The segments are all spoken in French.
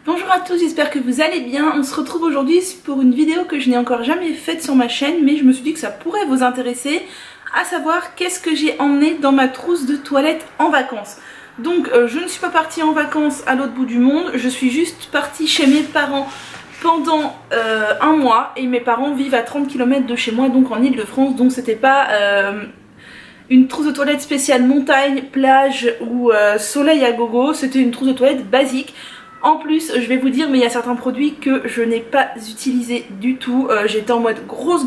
Bonjour à tous, j'espère que vous allez bien. On se retrouve aujourd'hui pour une vidéo que je n'ai encore jamais faite sur ma chaîne, mais je me suis dit que ça pourrait vous intéresser, à savoir qu'est-ce que j'ai emmené dans ma trousse de toilette en vacances. Donc je ne suis pas partie en vacances à l'autre bout du monde, je suis juste partie chez mes parents pendant un mois et mes parents vivent à 30 km de chez moi, donc en Ile-de-France, donc c'était pas une trousse de toilette spéciale montagne, plage ou soleil à gogo, c'était une trousse de toilette basique. En plus, je vais vous dire, mais il y a certains produits que je n'ai pas utilisés du tout. J'étais en mode grosse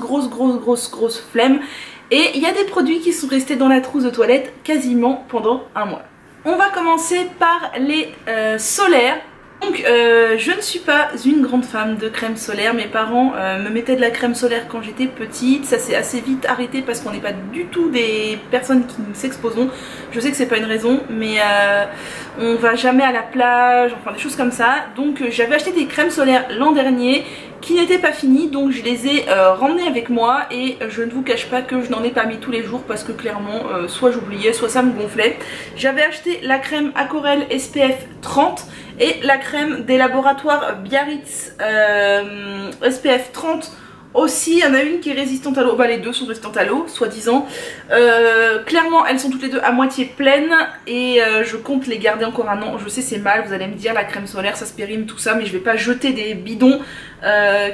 flemme. Et il y a des produits qui sont restés dans la trousse de toilette quasiment pendant un mois. On va commencer par les solaires. Donc je ne suis pas une grande fan de crème solaire. Mes parents me mettaient de la crème solaire quand j'étais petite. Ça s'est assez vite arrêté parce qu'on n'est pas du tout des personnes qui nous s'exposons. Je sais que c'est pas une raison, mais on va jamais à la plage, enfin des choses comme ça. Donc j'avais acheté des crèmes solaires l'an dernier qui n'étaient pas finies, donc je les ai ramenées avec moi et je ne vous cache pas que je n'en ai pas mis tous les jours parce que clairement soit j'oubliais, soit ça me gonflait. J'avais acheté la crème Aquarelle SPF 30 et la crème des laboratoires Biarritz SPF 30 aussi. Il y en a une qui est résistante à l'eau, bah les deux sont résistantes à l'eau soi-disant. Clairement elles sont toutes les deux à moitié pleines et je compte les garder encore un an. Je sais c'est mal, vous allez me dire la crème solaire ça se périme tout ça, mais je vais pas jeter des bidons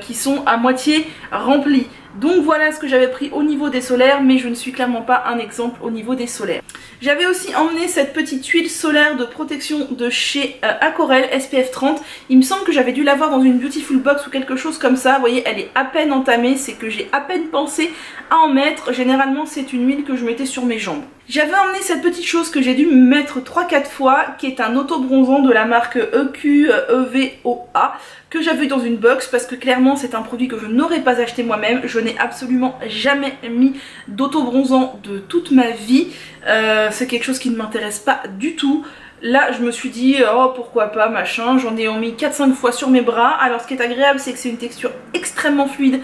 qui sont à moitié remplis. Donc voilà ce que j'avais pris au niveau des solaires, mais je ne suis clairement pas un exemple au niveau des solaires. J'avais aussi emmené cette petite huile solaire de protection de chez Aquarelle SPF 30. Il me semble que j'avais dû l'avoir dans une Beautiful Box ou quelque chose comme ça. Vous voyez, elle est à peine entamée, c'est que j'ai à peine pensé à en mettre. Généralement c'est une huile que je mettais sur mes jambes. J'avais emmené cette petite chose que j'ai dû mettre 3-4 fois, qui est un auto-bronzant de la marque EQEVOA, que j'avais eu dans une box parce que clairement c'est un produit que je n'aurais pas acheté moi-même. Je n'ai absolument jamais mis d'auto-bronzant de toute ma vie. C'est quelque chose qui ne m'intéresse pas du tout. Là je me suis dit oh pourquoi pas machin, j'en ai mis 4-5 fois sur mes bras. Alors ce qui est agréable c'est que c'est une texture extrêmement fluide,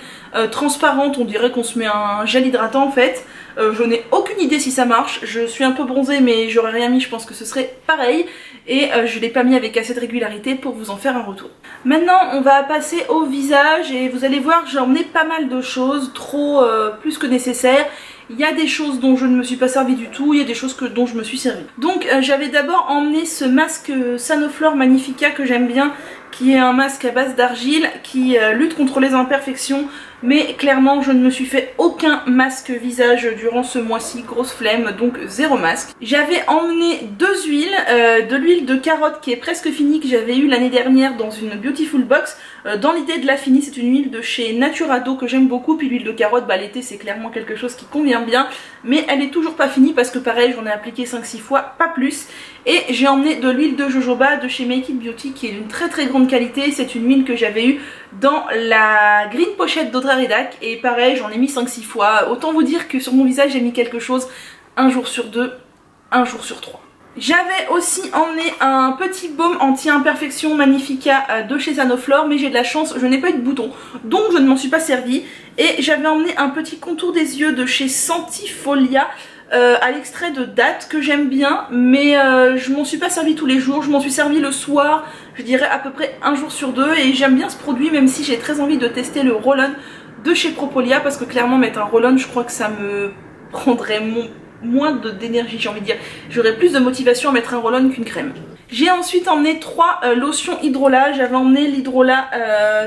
transparente, on dirait qu'on se met un gel hydratant en fait. Je n'ai aucune idée si ça marche, je suis un peu bronzée mais j'aurais rien mis, je pense que ce serait pareil. Et je ne l'ai pas mis avec assez de régularité pour vous en faire un retour. Maintenant on va passer au visage et vous allez voir j'ai emmené pas mal de choses, trop plus que nécessaire. Il y a des choses dont je ne me suis pas servi du tout, il y a des choses dont je me suis servi. Donc j'avais d'abord emmené ce masque Sanoflore Magnifica que j'aime bien, qui est un masque à base d'argile qui lutte contre les imperfections. Mais clairement je ne me suis fait aucun masque visage durant ce mois-ci, grosse flemme, donc zéro masque. J'avais emmené deux huiles, de l'huile de carotte qui est presque finie, que j'avais eu l'année dernière dans une Beautiful Box. Dans l'idée de la finie, c'est une huile de chez Naturado que j'aime beaucoup, puis l'huile de carotte, bah l'été c'est clairement quelque chose qui convient bien. Mais elle est toujours pas finie parce que pareil j'en ai appliqué 5-6 fois, pas plus. Et j'ai emmené de l'huile de jojoba de chez Make It Beauty qui est d'une très grande qualité. C'est une huile que j'avais eue dans la green pochette d'Audrey Redac et pareil j'en ai mis 5-6 fois. Autant vous dire que sur mon visage j'ai mis quelque chose un jour sur deux, un jour sur trois. J'avais aussi emmené un petit baume anti-imperfection Magnifica de chez Sanoflore, mais j'ai de la chance, je n'ai pas eu de bouton, donc je ne m'en suis pas servi. Et j'avais emmené un petit contour des yeux de chez Santifolia à l'extrait de date que j'aime bien, mais je m'en suis pas servi tous les jours, je m'en suis servi le soir, je dirais à peu près un jour sur deux, et j'aime bien ce produit même si j'ai très envie de tester le roll-on de chez Propolia parce que clairement mettre un roll-on je crois que ça me prendrait moins d'énergie, j'ai envie de dire. J'aurais plus de motivation à mettre un roll-on qu'une crème. J'ai ensuite emmené 3 lotions Hydrolat. J'avais emmené l'Hydrolat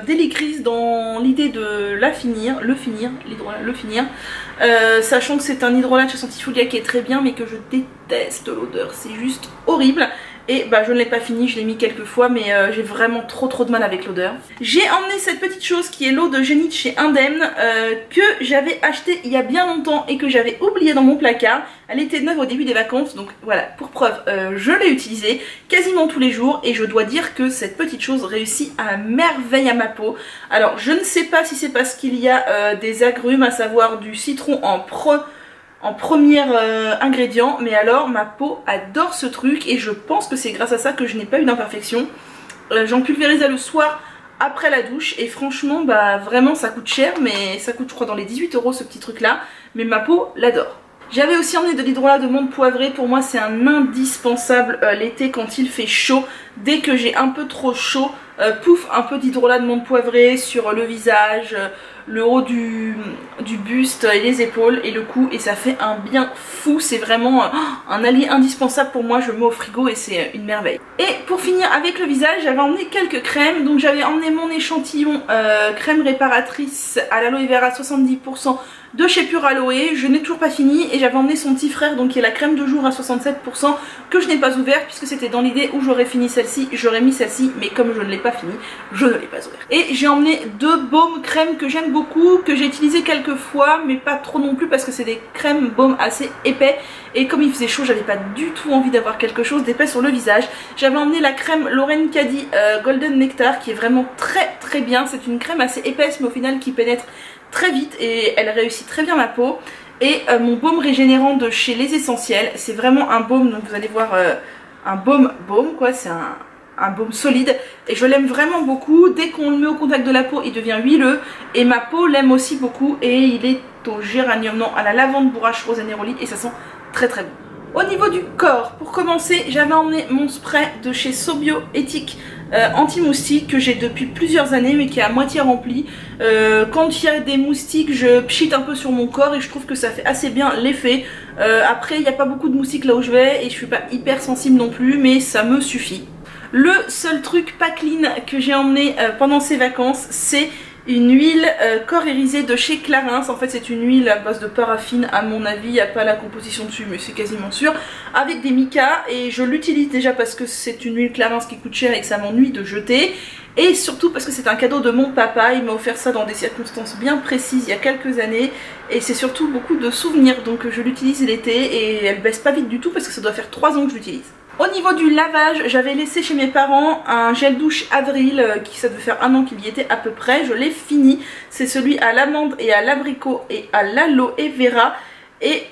Délicris dans l'idée de le finir, sachant que c'est un Hydrolat de chez Santifolia qui est très bien mais que je déteste l'odeur, c'est juste horrible. Et bah je ne l'ai pas fini, je l'ai mis quelques fois mais j'ai vraiment trop de mal avec l'odeur. J'ai emmené cette petite chose qui est l'eau de génie de chez Indemne que j'avais acheté il y a bien longtemps et que j'avais oublié dans mon placard. Elle était neuve au début des vacances, donc voilà, pour preuve je l'ai utilisée quasiment tous les jours et je dois dire que cette petite chose réussit à merveille à ma peau. Alors je ne sais pas si c'est parce qu'il y a des agrumes, à savoir du citron en premier ingrédient, mais alors ma peau adore ce truc et je pense que c'est grâce à ça que je n'ai pas eu d'imperfection. J'en pulvérisais le soir après la douche et franchement bah vraiment ça coûte cher, mais ça coûte je crois dans les 18 € ce petit truc là, mais ma peau l'adore. J'avais aussi emmené de l'hydrolat de menthe poivrée, pour moi c'est un indispensable l'été quand il fait chaud. dès que j'ai un peu trop chaud, pouf, un peu d'hydrolat de menthe poivrée sur le visage, le haut du buste et les épaules et le cou, et ça fait un bien fou. C'est vraiment un allié indispensable pour moi, je le mets au frigo et c'est une merveille. Et pour finir avec le visage, j'avais emmené quelques crèmes. Donc j'avais emmené mon échantillon crème réparatrice à l'aloe vera 70% de chez Pure Aloe. Je n'ai toujours pas fini, et j'avais emmené son petit frère, donc qui est la crème de jour à 67%, que je n'ai pas ouvert puisque c'était dans l'idée où j'aurais fini celle-ci, j'aurais mis celle-ci, mais comme je ne l'ai pas fini, je ne l'ai pas ouvert. Et j'ai emmené deux baumes crèmes que j'aime beaucoup, que j'ai utilisé quelques fois, mais pas trop non plus parce que c'est des crèmes baumes assez épais, et comme il faisait chaud, j'avais pas du tout envie d'avoir quelque chose d'épais sur le visage. J'avais emmené la crème Lauren Caddy Golden Nectar, qui est vraiment très bien. C'est une crème assez épaisse mais au final qui pénètre très vite et elle réussit très bien ma peau. Et mon baume régénérant de chez Les Essentiels, c'est vraiment un baume, donc vous allez voir un baume quoi, c'est un baume solide et je l'aime vraiment beaucoup. Dès qu'on le met au contact de la peau, il devient huileux et ma peau l'aime aussi beaucoup, et il est au géranium, non, à la lavande bourrache rose et néroli, et ça sent très bon. Au niveau du corps, pour commencer, j'avais emmené mon spray de chez Sobio Éthique anti-moustique, que j'ai depuis plusieurs années mais qui est à moitié rempli. Quand il y a des moustiques, je pchite un peu sur mon corps et je trouve que ça fait assez bien l'effet. Après, il n'y a pas beaucoup de moustiques là où je vais et je suis pas hyper sensible non plus, mais ça me suffit. Le seul truc pas clean que j'ai emmené pendant ces vacances, c'est une huile corps irisé de chez Clarins. En fait c'est une huile à base de paraffine, à mon avis, il n'y a pas la composition dessus mais c'est quasiment sûr, avec des micas, et je l'utilise déjà parce que c'est une huile Clarins qui coûte cher et que ça m'ennuie de jeter, et surtout parce que c'est un cadeau de mon papa. Il m'a offert ça dans des circonstances bien précises il y a quelques années, et c'est surtout beaucoup de souvenirs, donc je l'utilise l'été et elle baisse pas vite du tout parce que ça doit faire 3 ans que je l'utilise. Au niveau du lavage, j'avais laissé chez mes parents un gel douche Avril, qui ça devait faire 1 an qu'il y était à peu près. Je l'ai fini, c'est celui à l'amande et à l'abricot et à l'aloe vera, et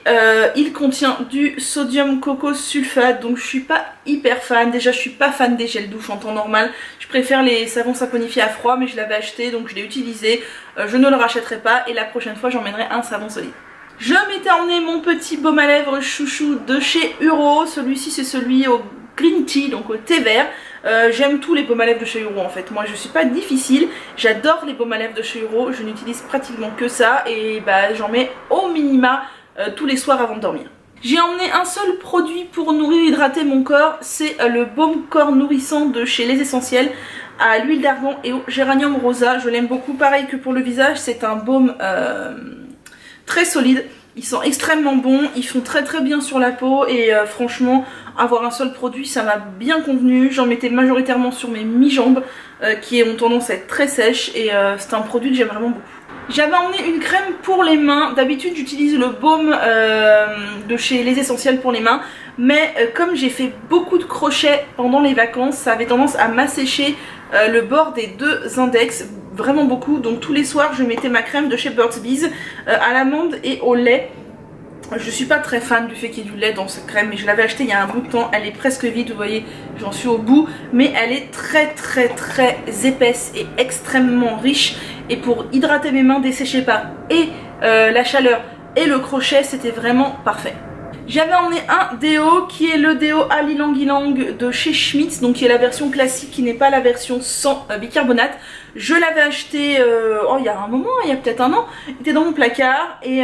il contient du sodium coco sulfate, donc je suis pas hyper fan. Déjà je suis pas fan des gels douche en temps normal, je préfère les savons saponifiés à froid, mais je l'avais acheté donc je l'ai utilisé, je ne le rachèterai pas, et la prochaine fois j'emmènerai un savon solide. Je m'étais emmené mon petit baume à lèvres chouchou de chez Uro. Celui-ci c'est celui au green tea, donc au thé vert. J'aime tous les baumes à lèvres de chez Uro en fait. Moi je suis pas difficile, j'adore les baumes à lèvres de chez Uro. Je n'utilise pratiquement que ça, et bah j'en mets au minima tous les soirs avant de dormir. J'ai emmené un seul produit pour nourrir et hydrater mon corps, c'est le baume corps nourrissant de chez Les Essentiels à l'huile d'argan et au géranium rosa. Je l'aime beaucoup, pareil que pour le visage, c'est un baume très solide. Ils sont extrêmement bons, ils font très bien sur la peau, et franchement avoir un seul produit ça m'a bien convenu. J'en mettais majoritairement sur mes mi-jambes qui ont tendance à être très sèches, et c'est un produit que j'aime vraiment beaucoup. J'avais emmené une crème pour les mains. D'habitude j'utilise le baume de chez Les Essentiels pour les mains, mais comme j'ai fait beaucoup de crochets pendant les vacances, ça avait tendance à m'assécher le bord des 2 index, vraiment beaucoup. Donc tous les soirs je mettais ma crème de chez Burt's Bees à l'amande et au lait. Je suis pas très fan du fait qu'il y ait du lait dans cette crème, mais je l'avais achetée il y a un bout de temps. Elle est presque vide, vous voyez, j'en suis au bout, mais elle est très épaisse et extrêmement riche, et pour hydrater mes mains, dessécher pas et la chaleur et le crochet, c'était vraiment parfait. J'avais emmené un déo qui est le déo à l'ylang ylang de chez Schmitz, donc qui est la version classique, qui n'est pas la version sans bicarbonate. Je l'avais acheté il y a un moment, il y a peut-être 1 an, il était dans mon placard, et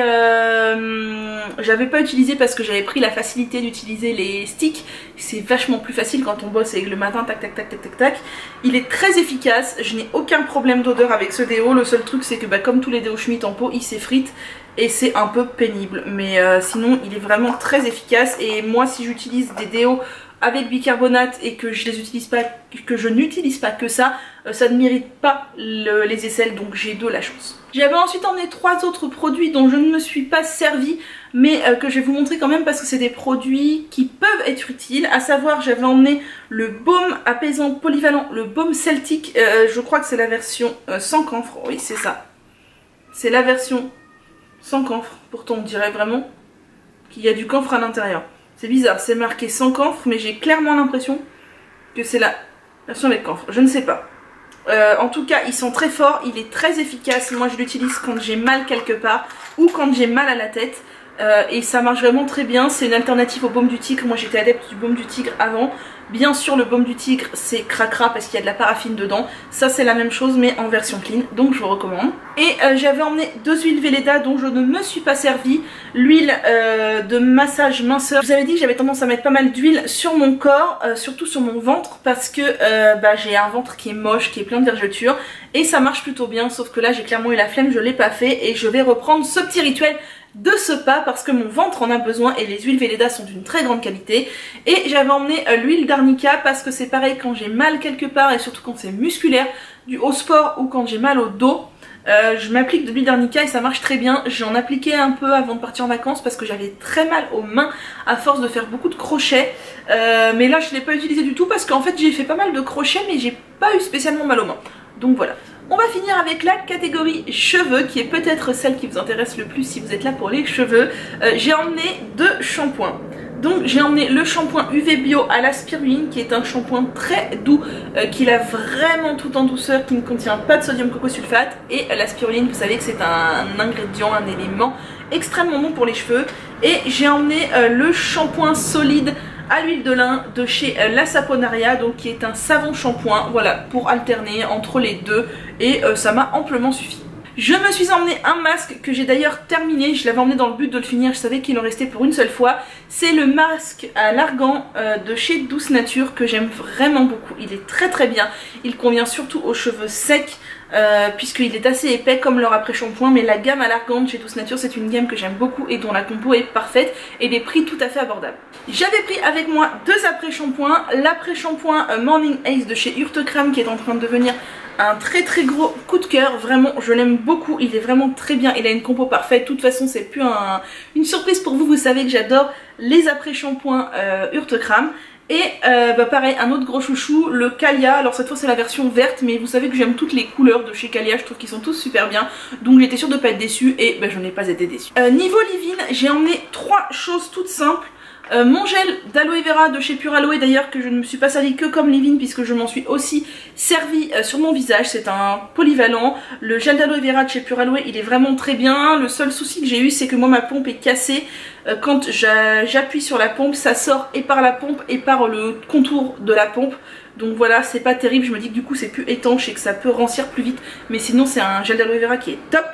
j'avais pas utilisé parce que j'avais pris la facilité d'utiliser les sticks. C'est vachement plus facile quand on bosse avec le matin, tac. Il est très efficace, je n'ai aucun problème d'odeur avec ce déo. Le seul truc c'est que comme tous les déos Schmitz en pot, il s'effrite et c'est un peu pénible, mais sinon il est vraiment très efficace. Et moi si j'utilise des déos avec bicarbonate et que je n'utilise pas que ça, ça ne mérite pas les aisselles, donc j'ai de la chance. J'avais ensuite emmené 3 autres produits dont je ne me suis pas servie, mais que je vais vous montrer quand même parce que c'est des produits qui peuvent être utiles. À savoir, j'avais emmené le baume apaisant polyvalent, le baume celtique, je crois que c'est la version sans camphre, oui c'est ça. C'est la version sans camphre, pourtant on dirait vraiment qu'il y a du camphre à l'intérieur. C'est bizarre, c'est marqué sans camphre, mais j'ai clairement l'impression que c'est la version avec camphre, je ne sais pas. En tout cas, il sent très fort, il est très efficace. Moi je l'utilise quand j'ai mal quelque part ou quand j'ai mal à la tête. Et ça marche vraiment très bien. C'est une alternative au baume du tigre. Moi j'étais adepte du baume du tigre avant, Bien sûr le baume du tigre c'est cracra parce qu'il y a de la paraffine dedans, ça c'est la même chose mais en version clean, donc je vous recommande. Et j'avais emmené 2 huiles Velleda dont je ne me suis pas servi. L'huile de massage minceur, je vous avais dit que j'avais tendance à mettre pas mal d'huile sur mon corps, surtout sur mon ventre parce que j'ai un ventre qui est moche, qui est plein de vergetures et ça marche plutôt bien, sauf que là j'ai clairement eu la flemme, je l'ai pas fait et je vais reprendre ce petit rituel de ce pas parce que mon ventre en a besoin et les huiles Velleda sont d'une très grande qualité. Et j'avais emmené l'huile d'arnica parce que c'est pareil quand j'ai mal quelque part et surtout quand c'est musculaire, au sport ou quand j'ai mal au dos. Je m'applique de l'huile d'arnica et ça marche très bien. J'en appliquais un peu avant de partir en vacances parce que j'avais très mal aux mains à force de faire beaucoup de crochets. Mais là je ne l'ai pas utilisé du tout parce qu'en fait j'ai fait pas mal de crochets mais j'ai pas eu spécialement mal aux mains. Donc voilà. On va finir avec la catégorie cheveux qui est peut-être celle qui vous intéresse le plus si vous êtes là pour les cheveux. J'ai emmené 2 shampoings. Donc j'ai emmené le shampoing UV Bio à la spiruline qui est un shampoing très doux qui lave vraiment tout en douceur, qui ne contient pas de sodium cocosulfate. Et la spiruline, vous savez que c'est un ingrédient, un élément extrêmement bon pour les cheveux. Et j'ai emmené le shampoing solide à l'huile de lin de chez La Saponaria, donc qui est un savon shampoing, voilà, pour alterner entre les deux et ça m'a amplement suffi. Je me suis emmené un masque que j'ai d'ailleurs terminé, je l'avais emmené dans le but de le finir, je savais qu'il en restait pour une seule fois. C'est le masque à l'argan de chez Douce Nature que j'aime vraiment beaucoup, il est très très bien, il convient surtout aux cheveux secs. Puisqu'il est assez épais comme leur après-shampoing, mais la gamme à l'argan de chez Douce Nature c'est une gamme que j'aime beaucoup et dont la compo est parfaite et des prix tout à fait abordables. J'avais pris avec moi 2 après-shampoings, l'après-shampoing Morning Ace de chez Urtecrème qui est en train de devenir un très très gros coup de cœur, vraiment je l'aime beaucoup, il est vraiment très bien, il a une compo parfaite, de toute façon c'est plus une surprise pour vous, vous savez que j'adore les après-shampoings Urtecrème. Et pareil, un autre gros chouchou, le Calia. Alors cette fois c'est la version verte, mais vous savez que j'aime toutes les couleurs de chez Calia, je trouve qu'ils sont tous super bien. Donc j'étais sûre de pas être déçue et je n'ai pas été déçue. Niveau leave-in, j'ai emmené 3 choses toutes simples. Mon gel d'aloe vera de chez Pure Aloe d'ailleurs que je ne me suis pas servi que comme leave-in puisque je m'en suis aussi servi sur mon visage, c'est un polyvalent. Le gel d'aloe vera de chez Pure Aloe il est vraiment très bien, le seul souci que j'ai eu c'est que moi ma pompe est cassée. Quand j'appuie sur la pompe ça sort et par la pompe et par le contour de la pompe. Donc voilà, c'est pas terrible, je me dis que du coup c'est plus étanche et que ça peut rancir plus vite. Mais sinon c'est un gel d'aloe vera qui est top.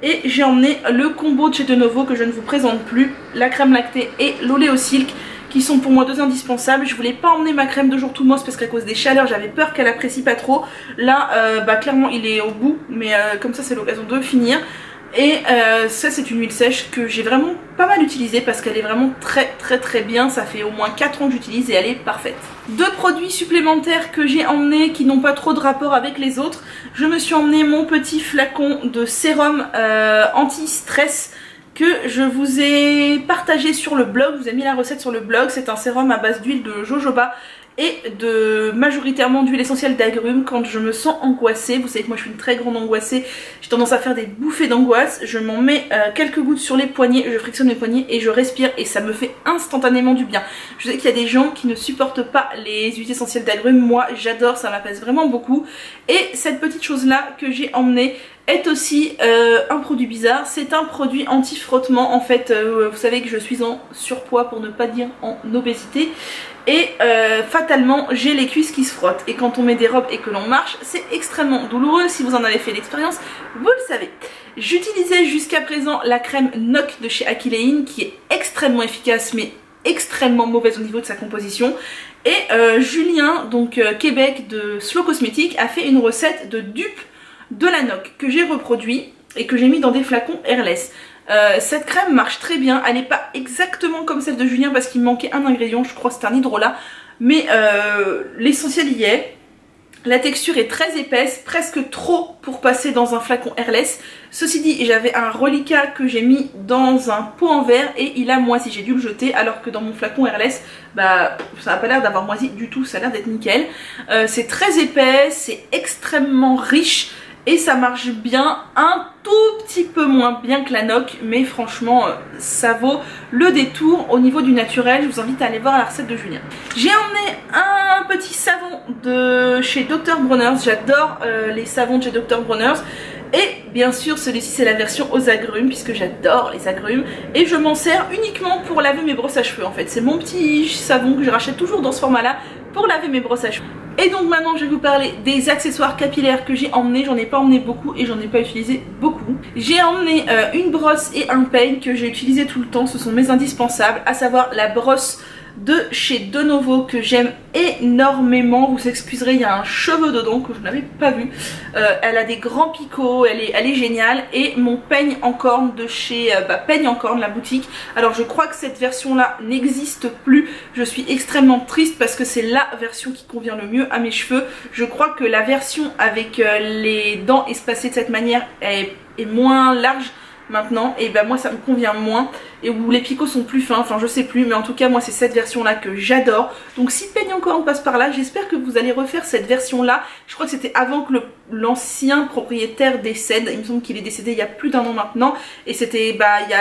Et j'ai emmené le combo de chez De Novo que je ne vous présente plus, la crème lactée et l'oléo silk qui sont pour moi 2 indispensables. Je voulais pas emmener ma crème de jour tout mosse parce qu'à cause des chaleurs j'avais peur qu'elle apprécie pas trop. Là clairement il est au bout mais comme ça c'est l'occasion de finir. Et ça c'est une huile sèche que j'ai vraiment pas mal utilisée parce qu'elle est vraiment très bien, ça fait au moins 4 ans que j'utilise et elle est parfaite. 2 produits supplémentaires que j'ai emmenés qui n'ont pas trop de rapport avec les autres. Je me suis emmené mon petit flacon de sérum anti-stress que je vous ai partagé sur le blog, je vous ai mis la recette sur le blog. C'est un sérum à base d'huile de jojoba et majoritairement d'huile essentielle d'agrumes quand je me sens angoissée. Vous savez que moi je suis une très grande angoissée, j'ai tendance à faire des bouffées d'angoisse. Je m'en mets quelques gouttes sur les poignets, je frictionne les poignets et je respire et ça me fait instantanément du bien. Je sais qu'il y a des gens qui ne supportent pas les huiles essentielles d'agrumes, moi j'adore, ça m'apaise vraiment beaucoup. Et cette petite chose là que j'ai emmenée est aussi un produit bizarre, c'est un produit anti-frottement en fait. Vous savez que je suis en surpoids pour ne pas dire en obésité et fatalement j'ai les cuisses qui se frottent et quand on met des robes et que l'on marche c'est extrêmement douloureux. Si vous en avez fait l'expérience vous le savez. J'utilisais jusqu'à présent la crème NOC de chez Akilein qui est extrêmement efficace mais extrêmement mauvaise au niveau de sa composition. Et Julien, donc Québec de Slow Cosmétics, a fait une recette de dupe de la NOC que j'ai reproduit et que j'ai mis dans des flacons airless. Cette crème marche très bien, elle n'est pas exactement comme celle de Julien parce qu'il me manquait un ingrédient, je crois que c'est un hydrolat, mais l'essentiel y est. La texture est très épaisse, presque trop pour passer dans un flacon airless. Ceci dit, j'avais un reliquat que j'ai mis dans un pot en verre et il a moisi, j'ai dû le jeter alors que dans mon flacon airless, ça n'a pas l'air d'avoir moisi du tout, ça a l'air d'être nickel. C'est très épais, c'est extrêmement riche. Et ça marche bien, un tout petit peu moins bien que la NOC, mais franchement ça vaut le détour. Au niveau du naturel, je vous invite à aller voir la recette de Julien. J'ai emmené un petit savon de chez Dr Bronner's, j'adore les savons de chez Dr Bronner's. Et bien sûr celui-ci c'est la version aux agrumes puisque j'adore les agrumes. Et je m'en sers uniquement pour laver mes brosses à cheveux en fait. C'est mon petit savon que je rachète toujours dans ce format là pour laver mes brosses à cheveux. Et donc maintenant je vais vous parler des accessoires capillaires que j'ai emmenés. J'en ai pas emmené beaucoup et j'en ai pas utilisé beaucoup. J'ai emmené une brosse et un peigne que j'ai utilisé tout le temps. Ce sont mes indispensables, à savoir la brosse de chez Denovo que j'aime énormément. Vous excuserez, il y a un cheveu dedans que je n'avais pas vu. Elle a des grands picots, elle est géniale. Et mon peigne en corne de chez Peigne en corne, la boutique. Alors je crois que cette version là n'existe plus. Je suis extrêmement triste parce que c'est la version qui convient le mieux à mes cheveux. Je crois que la version avec les dents espacées de cette manière est moins large maintenant, et ben moi ça me convient moins, et où les picots sont plus fins, enfin je sais plus, mais en tout cas moi c'est cette version là que j'adore. Donc si Peigne en corne passe par là, j'espère que vous allez refaire cette version là. Je crois que c'était avant que l'ancien propriétaire décède, il me semble qu'il est décédé il y a plus d'un an maintenant, et c'était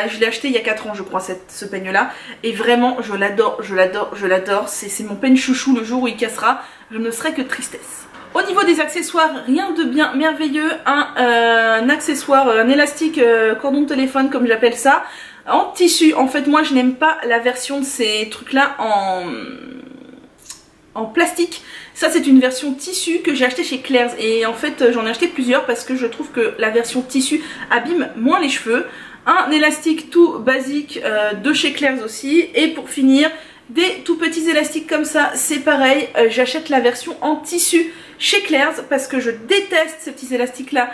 je l'ai acheté il y a 4 ans je crois ce peigne là, et vraiment je l'adore, je l'adore, je l'adore. C'est mon peigne chouchou. Le jour où il cassera, je ne serai que tristesse. Au niveau des accessoires, rien de bien merveilleux, un accessoire, un élastique cordon de téléphone comme j'appelle ça, en tissu. En fait moi je n'aime pas la version de ces trucs là en plastique. Ça c'est une version tissu que j'ai acheté chez Claire's, et en fait j'en ai acheté plusieurs parce que je trouve que la version tissu abîme moins les cheveux. Un élastique tout basique de chez Claire's aussi, et pour finir des tout petits élastiques comme ça, c'est pareil, j'achète la version en tissu chez Claire's parce que je déteste ces petits élastiques là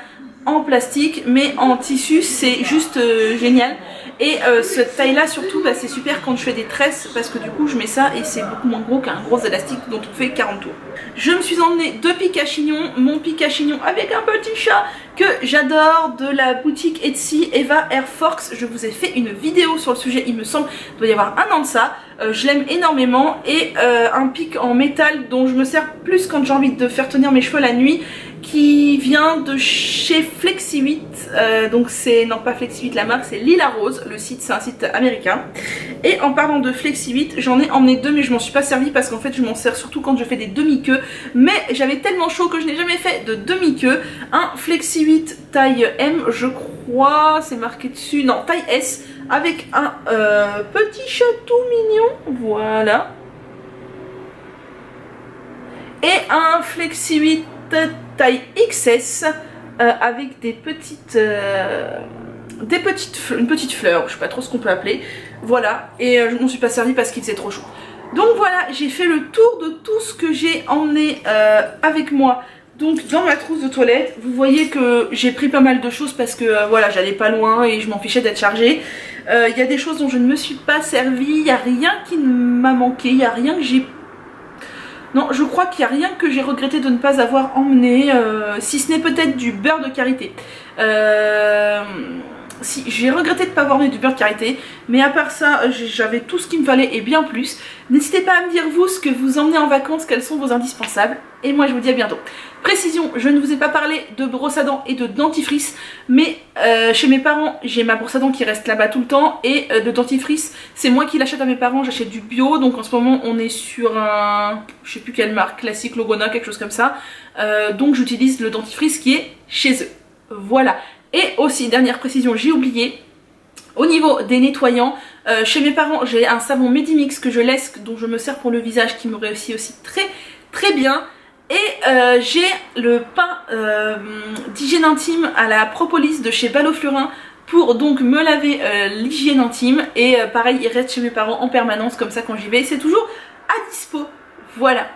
en plastique, mais en tissu c'est juste génial. Et cette taille là surtout c'est super quand je fais des tresses, parce que du coup je mets ça et c'est beaucoup moins gros qu'un gros élastique dont on fait 40 tours. Je me suis emmené 2 pics à chignon, mon pic à chignon avec un petit chat que j'adore de la boutique Etsy, Eva Air Forks. Je vous ai fait une vidéo sur le sujet, il me semble, il doit y avoir un an de ça. Je l'aime énormément, et un pic en métal dont je me sers plus quand j'ai envie de faire tenir mes cheveux la nuit, qui vient de chez Flexi 8, donc c'est, non pas Flexi 8 la marque, c'est Lila Rose, le site c'est un site américain. Et en parlant de Flexi 8, j'en ai emmené 2 mais je m'en suis pas servi parce qu'en fait je m'en sers surtout quand je fais des demi-queues, mais j'avais tellement chaud que je n'ai jamais fait de demi-queue. Un Flexi 8 taille M je crois, c'est marqué dessus, non taille S, avec un petit chat tout mignon, voilà. Et un Flexi 8 taille XS avec une petite fleur, je sais pas trop ce qu'on peut appeler, voilà. Et je m'en suis pas servi parce qu'il faisait trop chaud. Donc voilà, j'ai fait le tour de tout ce que j'ai emmené avec moi. Donc dans ma trousse de toilette, vous voyez que j'ai pris pas mal de choses parce que voilà, j'allais pas loin et je m'en fichais d'être chargée. Il y a des choses dont je ne me suis pas servie, il n'y a rien qui m'a manqué, il n'y a rien que j'ai... Non, je crois qu'il n'y a rien que j'ai regretté de ne pas avoir emmené, si ce n'est peut-être du beurre de karité. Si, j'ai regretté de ne pas avoir emmené du beurre de karité, mais à part ça, j'avais tout ce qu'il me fallait et bien plus. N'hésitez pas à me dire vous ce que vous emmenez en vacances, quels sont vos indispensables, et moi je vous dis à bientôt. Précision, je ne vous ai pas parlé de brosse à dents et de dentifrice, mais chez mes parents j'ai ma brosse à dents qui reste là-bas tout le temps, et de dentifrice c'est moi qui l'achète à mes parents, j'achète du bio, donc en ce moment on est sur un, je sais plus quelle marque, classique Logona, quelque chose comme ça, donc j'utilise le dentifrice qui est chez eux, voilà. Et aussi, dernière précision, j'ai oublié, au niveau des nettoyants, chez mes parents j'ai un savon Medimix que je laisse, dont je me sers pour le visage, qui me réussit aussi très bien. Et j'ai le pain d'hygiène intime à la propolis de chez Balloflurin pour donc me laver l'hygiène intime. Et pareil, il reste chez mes parents en permanence, comme ça quand j'y vais, c'est toujours à dispo. Voilà.